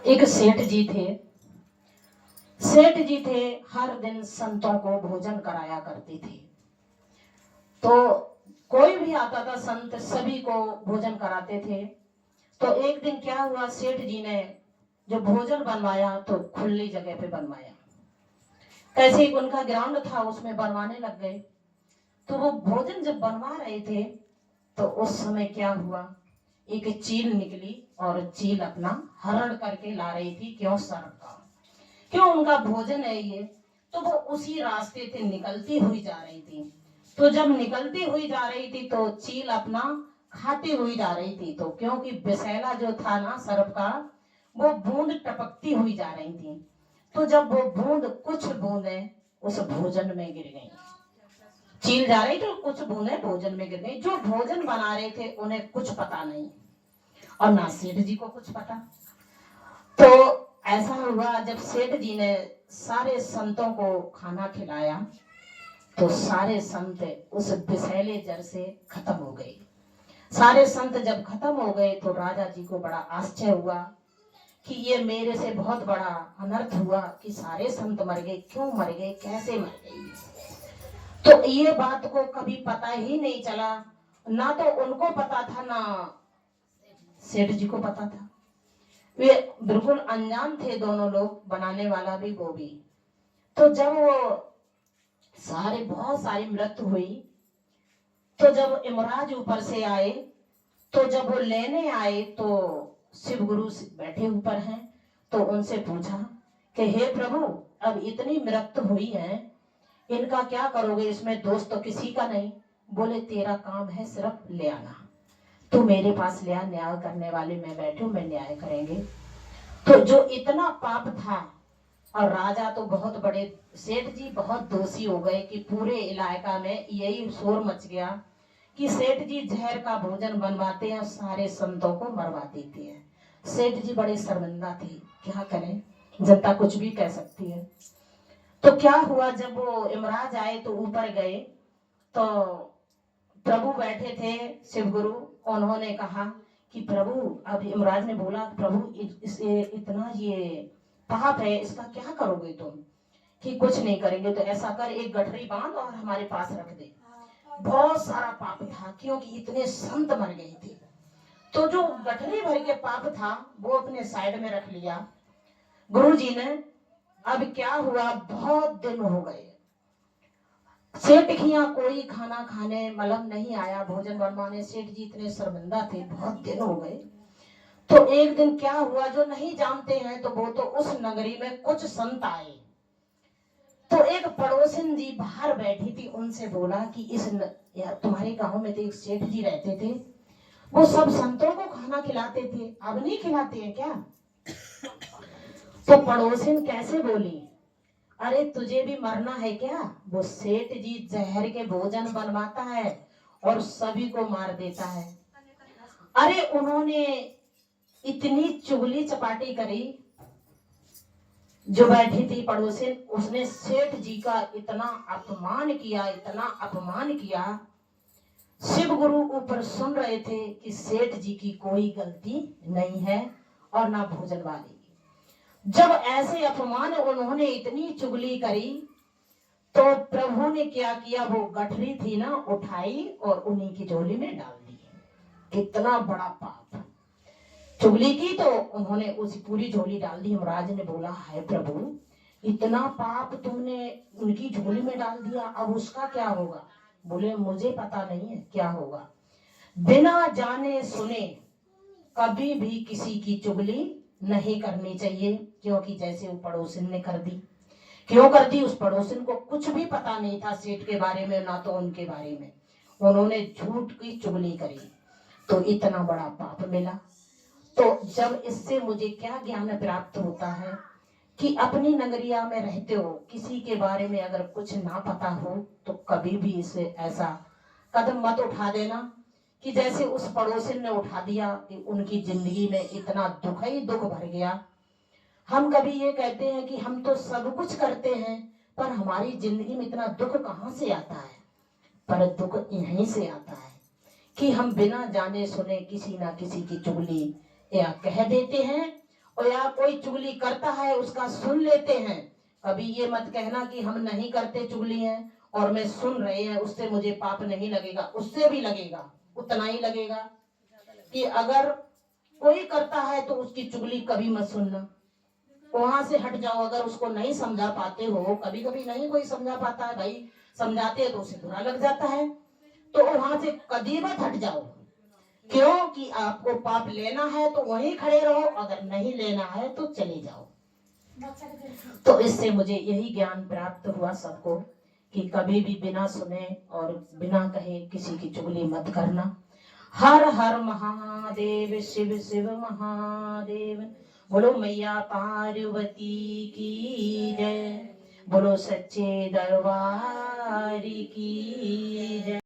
एक सेठ जी थे। सेठ जी थे, हर दिन संतों को भोजन कराया करते थे। तो कोई भी आता था संत, सभी को भोजन कराते थे। तो एक दिन क्या हुआ, सेठ जी ने जो भोजन बनवाया तो खुली जगह पे बनवाया। कैसे एक उनका ग्राउंड था, उसमें बनवाने लग गए। तो वो भोजन जब बनवा रहे थे तो उस समय क्या हुआ, एक चील निकली और चील अपना हरण करके ला रही थी। क्यों? सर्प का, क्यों उनका भोजन है ये। तो वो उसी रास्ते से निकलती हुई जा रही थी। तो जब निकलती हुई जा रही थी तो चील अपना खाती हुई जा रही थी। तो क्योंकि विषैला जो था ना सर्प का, वो बूंद टपकती हुई जा रही थी। तो जब वो बूंद, कुछ बूंदे उस भोजन में गिर गई। चील जा रही तो कुछ बूंदे भोजन में गिर गई। जो भोजन बना रहे थे उन्हें कुछ पता नहीं और ना सेठ जी को कुछ पता। तो ऐसा हुआ, जब सेठ जी ने सारे संतों को खाना खिलाया तो सारे संत उस विषैले जर से खत्म हो गए। सारे संत जब खत्म हो गए तो राजा जी को बड़ा आश्चर्य हुआ कि ये मेरे से बहुत बड़ा अनर्थ हुआ कि सारे संत मर गए। क्यों मर गए, कैसे मर गए? तो ये बात को कभी पता ही नहीं चला, ना तो उनको पता था ना सेठ जी को पता था। वे बिल्कुल अनजान थे दोनों लोग, बनाने वाला भी वो भी। तो जब वो सारे बहुत सारी मृत्यु हुई तो जब यमराज ऊपर से आए, तो जब वो लेने आए तो शिव गुरु बैठे ऊपर हैं। तो उनसे पूछा कि हे प्रभु, अब इतनी मृत्यु हुई है, इनका क्या करोगे? इसमें दोष तो किसी का नहीं। बोले तेरा काम है सिर्फ ले आना, तू मेरे पास ले आ, न्याय करने वाले मैं बैठे हूं, मैं न्याय करेंगे। तो जो इतना पाप था, और राजा तो बहुत बड़े, सेठ जी बहुत दोषी हो गए कि पूरे इलाका में यही शोर मच गया कि सेठ जी जहर का भोजन बनवाते हैं और सारे संतों को मरवा देते हैं। सेठ जी बड़े शर्मिंदा थे, क्या करें, जनता कुछ भी कह सकती है। तो क्या हुआ, जब वो यमराज आए तो ऊपर गए तो प्रभु बैठे थे शिव गुरु। उन्होंने कहा कि प्रभु, अब यमराज ने बोला प्रभु इसे इतना ये पाप है, इसका क्या करोगे तुम? कि कुछ नहीं करेंगे, तो ऐसा कर एक गठरी बांध और हमारे पास रख दे। बहुत सारा पाप था क्योंकि इतने संत मर गए थे। तो जो गठरी भर के पाप था वो अपने साइड में रख लिया गुरु जी ने। अब क्या हुआ, बहुत दिन हो गए, सेठ के यहाँ कोई खाना खाने मतलब नहीं आया, भोजन बनवाने। सेठ जी इतने शर्मिंदा थे, बहुत दिन हो गए। तो एक दिन क्या हुआ, जो नहीं जानते हैं तो वो तो उस नगरी में कुछ संत आए। तो एक पड़ोसिन जी बाहर बैठी थी, उनसे बोला कि यार तुम्हारे गांव में तो एक सेठ जी रहते थे, वो सब संतों को खाना खिलाते थे, अब नहीं खिलाते हैं क्या? तो पड़ोसिन कैसे बोली, अरे तुझे भी मरना है क्या? वो सेठ जी जहर के भोजन बनवाता है और सभी को मार देता है। अरे उन्होंने इतनी चुगली चपाटी करी, जो बैठी थी पड़ोसिन, उसने सेठ जी का इतना अपमान किया, इतना अपमान किया। शिव गुरु ऊपर सुन रहे थे कि सेठ जी की कोई गलती नहीं है और ना भोजन वाली। जब ऐसे अपमान उन्होंने इतनी चुगली करी तो प्रभु ने क्या किया, वो गठरी थी ना उठाई और उन्हीं की झोली में डाल दी। कितना बड़ा पाप, चुगली की तो उन्होंने उसी पूरी झोली डाल दी। यमराज ने बोला, हाय प्रभु, इतना पाप तुमने उनकी झोली में डाल दिया, अब उसका क्या होगा? बोले मुझे पता नहीं है क्या होगा। बिना जाने सुने कभी भी किसी की चुगली नहीं करनी चाहिए, क्योंकि जैसे वो पड़ोसिन ने कर दी। क्यों कर दी? उस पड़ोसिन को कुछ भी पता नहीं था सेठ के बारे में, ना तो उनके बारे में। उन्होंने झूठ की चुगली करी तो इतना बड़ा पाप मिला। तो जब इससे मुझे क्या ज्ञान प्राप्त होता है कि अपनी नगरिया में रहते हो, किसी के बारे में अगर कुछ ना पता हो तो कभी भी इसे ऐसा कदम मत उठा देना कि जैसे उस पड़ोसिन ने उठा दिया कि उनकी जिंदगी में इतना दुख ही दुख भर गया। हम कभी ये कहते हैं कि हम तो सब कुछ करते हैं, पर हमारी जिंदगी में इतना दुख कहाँ से आता है? पर दुख यहीं से आता है कि हम बिना जाने सुने किसी ना किसी की चुगली या कह देते हैं और या कोई चुगली करता है उसका सुन लेते हैं। कभी ये मत कहना कि हम नहीं करते चुगली है और मैं सुन रहे हैं उससे मुझे पाप नहीं लगेगा, उससे भी लगेगा, उतना ही लगेगा। कि अगर कोई करता है तो उसकी चुगली कभी मत सुनना, वहां से हट जाओ। अगर उसको नहीं समझा पाते हो, कभी कभी नहीं कोई समझा पाता है भाई, समझाते हैं तो उसे बुरा लग जाता है, तो वहां से कभी मत हट जाओ। क्यों कि आपको पाप लेना है तो वहीं खड़े रहो, अगर नहीं लेना है तो चले जाओ। तो इससे मुझे यही ज्ञान प्राप्त हुआ सबको कि कभी भी बिना सुने और बिना कहे किसी की चुगली मत करना। हर हर महादेव, शिव शिव महादेव। बोलो मैया पार्वती की जय, बोलो सच्चे दरबार की जय।